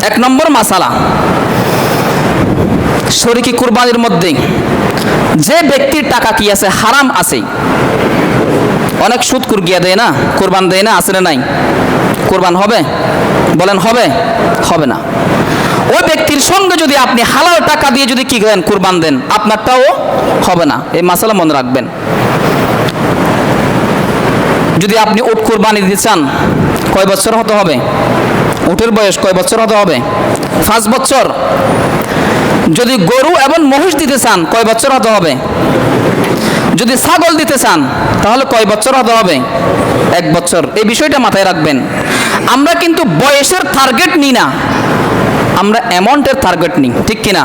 এক নম্বর মাসালা, শরীকি কুরবানির মধ্যে যে ব্যক্তির টাকা কি আছে, হারাম আছে। অনেক সুদ কুরগিয়া দেয় না, কুরবান দেয় না, আছে না নাই? কুরবান হবে? বলেন হবে? হবে না। ওই ব্যক্তির সঙ্গে যদি আপনি হালাল টাকা দিয়ে যদি কি করেন, কুরবান দেন, আপনারটাও হবে না। এই মাসালা মনে রাখবেন। যদি আপনি উট কুরবানি দিতে চান, কয় বছর হতে হবে? উটের বয়স কয় বছর হতে হবে? 5 বছর। যদি গরু এবং মহিষ দিতে চান, কয় বছর হতে হবে? যদি ছাগল দিতে চান, তাহলে কয় বছর হতে হবে? 1 বছর। এই বিষয়টা মাথায় রাখবেন। আমরা কিন্তু বয়সের টার্গেট নিই না, আমরা অ্যামাউন্টের টার্গেট নিই, ঠিক কিনা?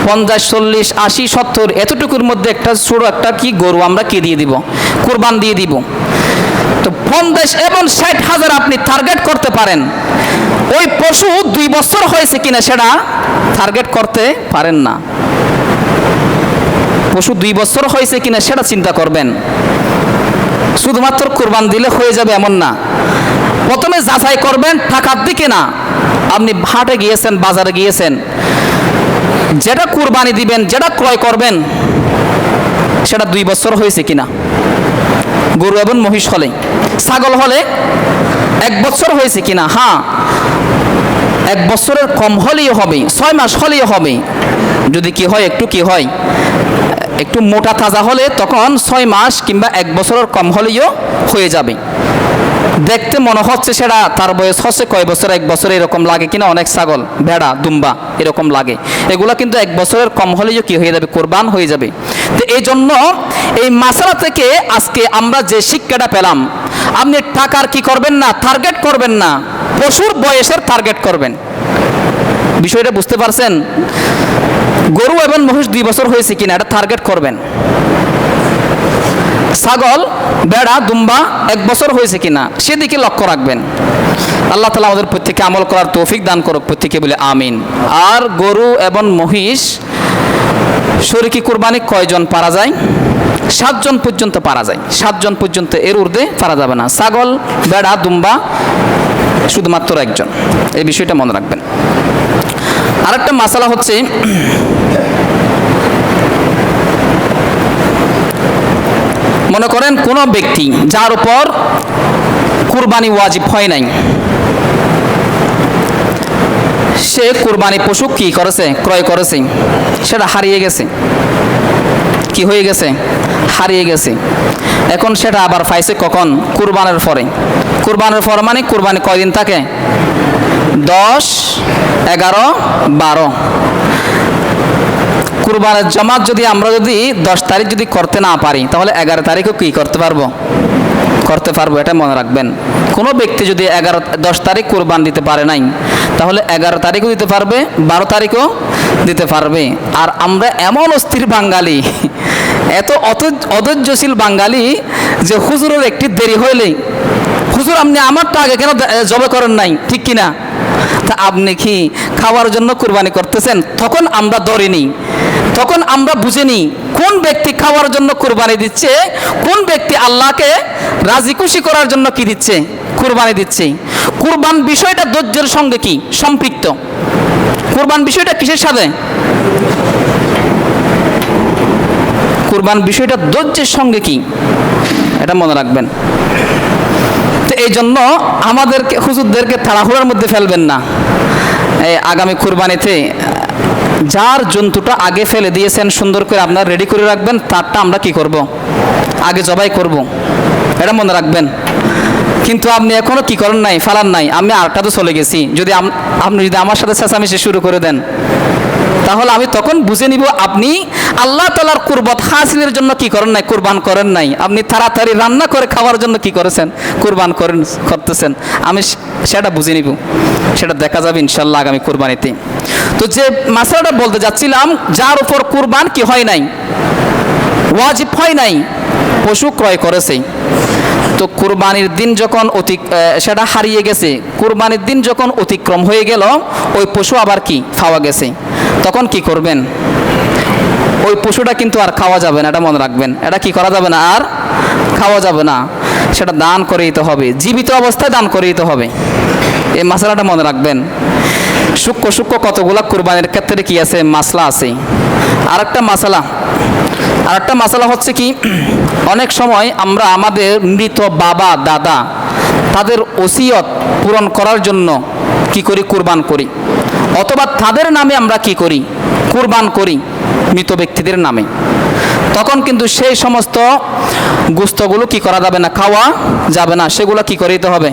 50, 40, 80, 70 এতটুকুর মধ্যে একটা ছোট একটা কি গরু আমরা কি দিয়ে দিব, কুরবান দিয়ে দিব। তো 50 এবং 60 হাজার আপনি টার্গেট করতে পারেন। ওই পশু 2 বছর হয়েছে কিনা সেটা টার্গেট করতে পারেন না। পশু 2 বছর হয়েছে কিনা সেটা চিন্তা করবেন। শুধুমাত্র কুরবান দিলে হয়ে যাবে এমন না। প্রথমে যাচাই করবেন টাকার দিকে না। আপনি হাটে গিয়েছেন, বাজারে গিয়েছেন, যেটা কুরবানি দিবেন, যেটা ক্রয় করবেন, সেটা 2 বছর হয়েছে কিনা। গরু এবং মহিষ হলে, ছাগল হলে 1 বছর হয়েছে কিনা। হ্যাঁ, 1 বছরের কম হলেই হবে, 6 মাস হলেই হবে। যদি কি হয়, একটু কি হয়, একটু মোটা তাজা হলে তখন 6 মাস কিংবা 1 বছরের কম হলেও হয়ে যাবে। দেখতে মনে হচ্ছে সেটা তার বয়স হচ্ছে কয় বছর, 1 বছর এরকম লাগে কিনা। অনেক ছাগল, ভেড়া, দুম্বা এরকম লাগে। এগুলা কিন্তু 1 বছরের কম হলেও কি হয়ে যাবে, কোরবান হয়ে যাবে। তো এই জন্য এই মাসালা থেকে আজকে আমরা যে শিক্ষাটা পেলাম, আপনি টাকার কি করবেন না, টার্গেট করবেন না, পশুর বয়সের টার্গেট করবেন। বিষয়টা বুঝতে পারছেন? গরু এবং মহিষ 2 বছর হয়েছে কিনা এটা টার্গেট করবেন। ছাগল, ভেড়া, দুম্বা 1 বছর হয়েছে কিনা সেদিকে লক্ষ্য রাখবেন। আল্লাহ তাআলা আমাদের প্রত্যেককে আমল করার তৌফিক দান করুক, প্রত্যেকে বলে আমিন। আর গরু এবং মহিষ শরীকি কুরবানি কয়জন পারা যায়? 7 জন পর্যন্ত পারা যায়। 7 জন পর্যন্ত, এর ঊর্ধ্বে পারা যাবে না। ছাগল, ভেড়া, দুম্বা শুধুমাত্র 1 জন। এই বিষয়টা মনে রাখবেন। আরেকটা মাসালা হচ্ছে, মনে করেন কোনো ব্যক্তি যার উপর কুরবানি ওয়াজিব হয় নাই, সে কুরবানি পশু কি করেছে, ক্রয় করেছে, সেটা হারিয়ে গেছে। কি হয়ে গেছে? হারিয়ে গেছে। এখন সেটা আবার পাইছে কখন? কুরবানের পরে। কুরবানের পর মানে কুরবানি কয়দিন থাকে? 10, 11, 12। কুরবানের জামাত যদি আমরা 10 তারিখ যদি করতে না পারি, তাহলে 11 তারিখও কি করতে পারবো? করতে পারবো। এটা মনে রাখবেন। কোনো ব্যক্তি যদি 10 তারিখ কুরবান দিতে পারে নাই, তাহলে 11 তারিখও দিতে পারবে, 12 তারিখও দিতে পারবে। আর আমরা এমন অস্থির বাঙালি, এত অধৈর্যশীল বাঙালি যে হুজুরের একটি দেরি হইলেই, হুজুর আপনি আমারটা আগে কেন জবে করেন নাই, ঠিক কিনা? তা আপনি কি খাওয়ার জন্য কুরবানি করতেছেন? তখন আমরা ধরিনি, তখন আমরা বুঝিনি কোন ব্যক্তি খাওয়ার জন্য কুরবানি দিচ্ছে, কোন ব্যক্তি আল্লাহকে রাজি খুশি করার জন্য কি দিচ্ছে, কুরবানি দিচ্ছে। কুরবান বিষয়টা ধৈর্যের সঙ্গে কি সম্পৃক্ত? কুরবান বিষয়টা কিসের সাথে? কুরবান বিষয়টা ধৈর্যের সঙ্গে কি, এটা মনে রাখবেন। তো এই জন্য আমাদেরকে, হুজুরদেরকে তাড়াহুড়োর মধ্যে ফেলবেন না। এই আগামী কুরবানিতে যার জন্তুটা আগে ফেলে দিয়েছেন, সুন্দর করে আপনারা রেডি করে রাখবেন, তারটা আমরা কি করব, আগে জবাই করব, এটা মনে রাখবেন। কিন্তু আপনি এখনো কি করেন নাই, ফালান নাই, আমি আরেকটা তো চলে গেছি। যদি আপনি যদি আমার সাথে চেঁচামেচি শুরু করে দেন, তাহলে আমি তখন বুঝে নিব আপনি আল্লাহ তাআলার কুরবত হাসিলের জন্য কি করেন নাই, কুরবান করেন নাই। আপনি তাড়াতাড়ি রান্না করে খাওয়ার জন্য কি করেছেন, কুরবান করতেছেন। আমি সেটা বুঝে নিব, সেটা দেখা যাবে ইনশাল্লাহ আগামী কুরবানিতে। তো যে মাসালাটা বলতে যাচ্ছিলাম, যার উপর কুরবান কি হয় নাই, ওয়াজিব হয় নাই, পশু ক্রয় করেছে, তো কুরবানির দিন যখন সেটা হারিয়ে গেছে, কুরবানির দিন যখন অতিক্রম হয়ে গেল, ওই পশু আবার কি খাওয়া গেছে, তখন কি করবেন? ওই পশুটা কিন্তু আর খাওয়া যাবে না, এটা মনে রাখবেন। এটা কি করা যাবে না, আর খাওয়া যাবে না, সেটা দান করে দিতে হবে, জীবিত অবস্থায় দান করে দিতে হবে। এই মাসালাটা মনে রাখবেন। সূক্ষ্ম সূক্ষ্ম কতগুলা কুরবানির ক্ষেত্রে কি আছে, মাসলা আছে। আরেকটা মাসালা হচ্ছে কি, অনেক সময় আমরা আমাদের মৃত বাবা দাদা তাদের ওসিয়ত পূরণ করার জন্য কি করি, কুরবান করি, অথবা তাদের নামে আমরা কি করি, কুরবান করি মৃত ব্যক্তিদের নামে। তখন কিন্তু সেই সমস্ত গোশতগুলো কি করা যাবে না, খাওয়া যাবে না, সেগুলো কি করে দিতে হবে,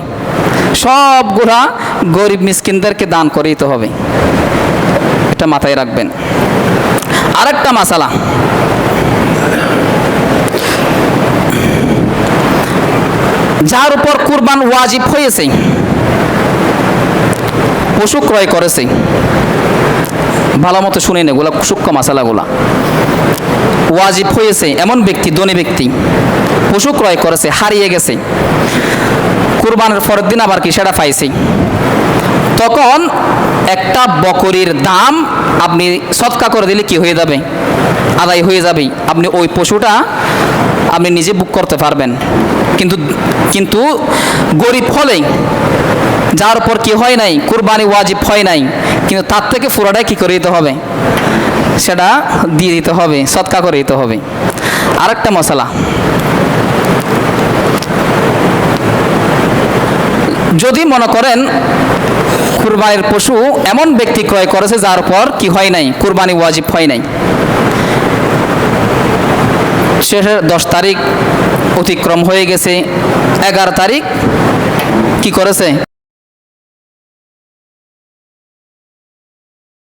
সবগুলা গরিব মিসকিনদেরকে দান করে দিতে হবে। এটা মাথায় রাখবেন। আরেকটা মাসালা, যার উপর কুরবান ওয়াজিব হয়েছে, পশু ক্রয় করেছে, ভালো মতো শুনেন এগুলা সূক্ষ্ম মাসালাগুলা। ওয়াজিব হয়েছে এমন ব্যক্তি, ধনী ব্যক্তি, পশু ক্রয় করেছে, হারিয়ে গেছে, কুরবানের পরের দিন আবার কি সেটা পাইছে, তখন একটা বকরির দাম আপনি সদকা করে দিলে কি হয়ে যাবে, আদায় হয়ে যাবে। আপনি ওই পশুটা আপনি নিজে বুক করতে পারবেন। কিন্তু গরিব হলেই, যার উপর কি হয় নাই, কুরবানি ওয়াজিব হয় নাই, কিন্তু তার থেকে পুরোটাই কি করে দিতে হবে, সেটা দিয়ে দিতে হবে, সদকা করে দিতে হবে। আরেকটা মশলা, যদি মনে করেন কুরবানির পশু এমন ব্যক্তি ক্রয় করেছে যার উপর কি হয় নাই, কুরবানি ওয়াজিব হয় নাই, শেষের 10 তারিখ অতিক্রম হয়ে গেছে, 11 তারিখ কি করেছে,